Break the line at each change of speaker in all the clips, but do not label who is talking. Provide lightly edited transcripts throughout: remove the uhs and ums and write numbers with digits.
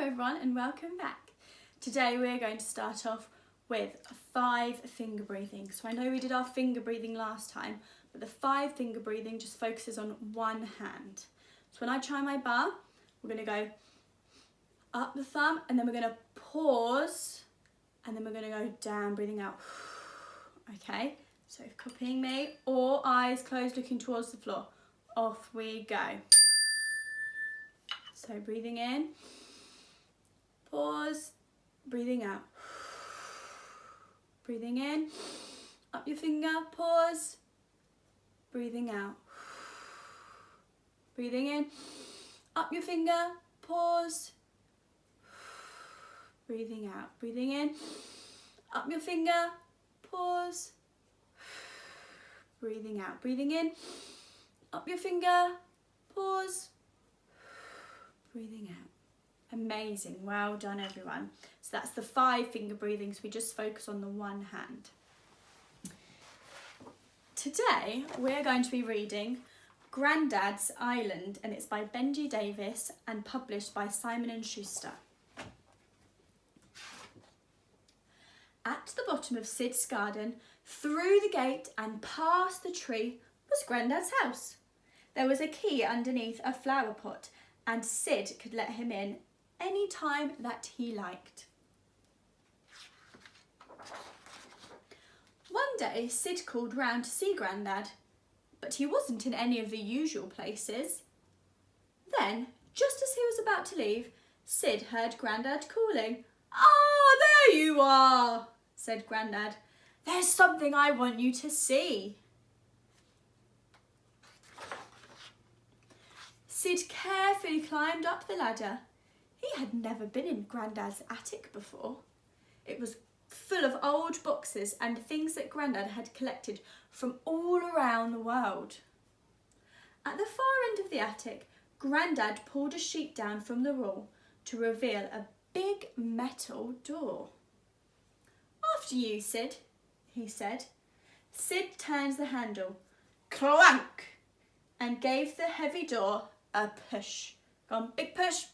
Hello everyone and welcome back. Today we're going to start off with 5 finger breathing. So I know we did our finger breathing last time, but the 5 finger breathing just focuses on one hand. So when I try my bar, we're going to go up the thumb and then we're going to pause and then we're going to go down, breathing out. Okay, so copying me, or eyes closed looking towards the floor. Off we go. So breathing in, pause, breathing out. Breathing in, up your finger, pause, breathing out. Breathing in, up your finger, pause, breathing out. Breathing in, up your finger, pause, breathing out. Breathing in, up your finger, pause, breathing out. Amazing, well done everyone. So that's the 5 finger breathings. We just focus on the one hand. Today we're going to be reading Grandad's Island, and it's by Benji Davis and published by Simon & Schuster. At the bottom of Sid's garden, through the gate and past the tree, was Grandad's house. There was a key underneath a flower pot, and Sid could let him in any time that he liked. One day, Sid called round to see Grandad, but he wasn't in any of the usual places. Then, just as he was about to leave, Sid heard Grandad calling. "Ah, there you are," said Grandad. "There's something I want you to see." Sid carefully climbed up the ladder. He had never been in Grandad's attic before. It was full of old boxes and things that Grandad had collected from all around the world. At the far end of the attic, Grandad pulled a sheet down from the wall to reveal a big metal door. "After you, Sid," he said. Sid turned the handle, clank, and gave the heavy door a push. Gone, big push.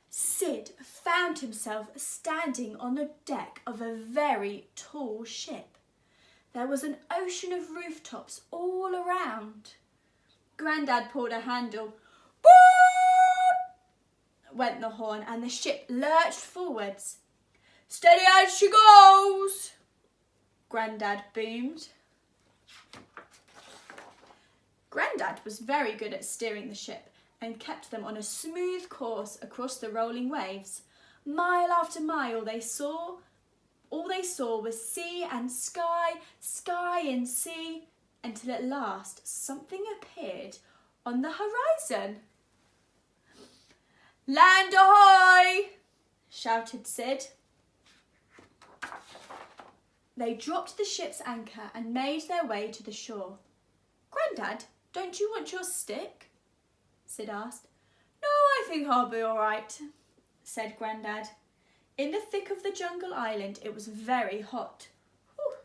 Sid found himself standing on the deck of a very tall ship. There was an ocean of rooftops all around. Grandad pulled a handle. Boop! Went the horn, and the ship lurched forwards. "Steady as she goes," Grandad boomed. Grandad was very good at steering the ship and kept them on a smooth course across the rolling waves. Mile after mile all they saw was sea and sky, sky and sea, until at last something appeared on the horizon. "Land ahoy!" shouted Sid. They dropped the ship's anchor and made their way to the shore. "Grandad, don't you want your stick?" Sid asked. "No, I think I'll be all right," said Grandad. In the thick of the jungle island, it was very hot. "Whew.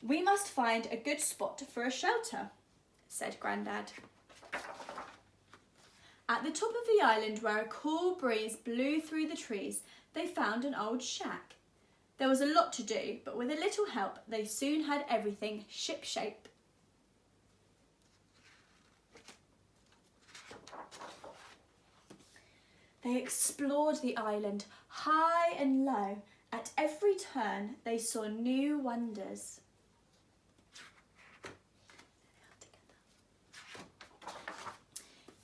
We must find a good spot for a shelter," said Grandad. At the top of the island, where a cool breeze blew through the trees, they found an old shack. There was a lot to do, but with a little help, they soon had everything ship-shape. They explored the island high and low. At every turn, they saw new wonders.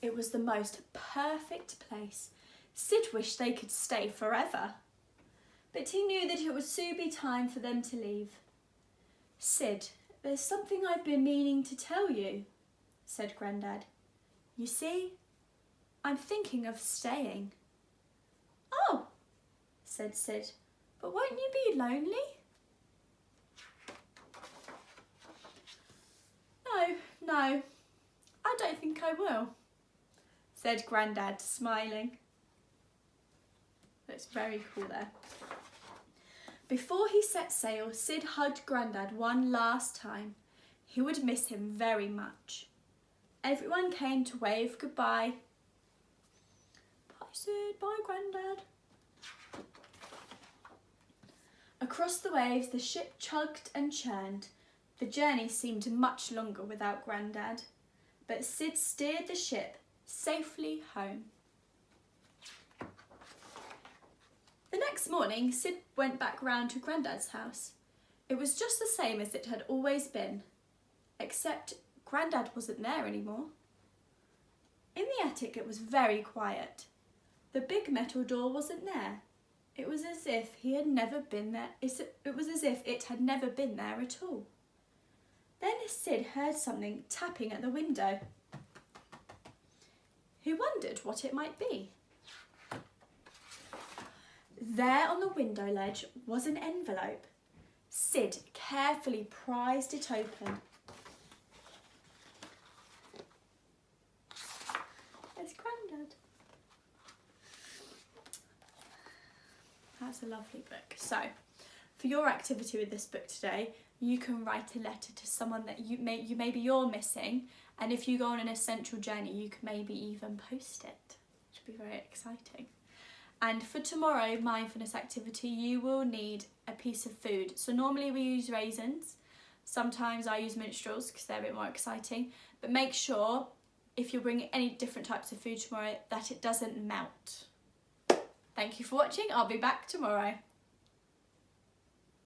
It was the most perfect place. Sid wished they could stay forever, but he knew that it would soon be time for them to leave. "Sid, there's something I've been meaning to tell you," said Grandad. "You see, I'm thinking of staying." "Oh," said Sid, "but won't you be lonely?" No, I don't think I will," said Grandad, smiling. That's very cool there. Before he set sail, Sid hugged Grandad one last time. He would miss him very much. Everyone came to wave goodbye. Bye, Sid. Bye, Grandad. Across the waves, the ship chugged and churned. The journey seemed much longer without Grandad, but Sid steered the ship safely home. The next morning, Sid went back round to Grandad's house. It was just the same as it had always been, except Grandad wasn't there anymore. In the attic, it was very quiet. The big metal door wasn't there. It was as if he had never been there. It was as if it had never been there at all. Then Sid heard something tapping at the window. He wondered what it might be. There on the window ledge was an envelope. Sid carefully prized it open. There's Grandad. That's a lovely book. So, for your activity with this book today, you can write a letter to someone that maybe you're missing, and if you go on an essential journey, you can maybe even post it, which would be very exciting. And for tomorrow, mindfulness activity, you will need a piece of food. So normally we use raisins. Sometimes I use minstrels because they're a bit more exciting. But make sure, if you're bringing any different types of food tomorrow, that it doesn't melt. Thank you for watching. I'll be back tomorrow.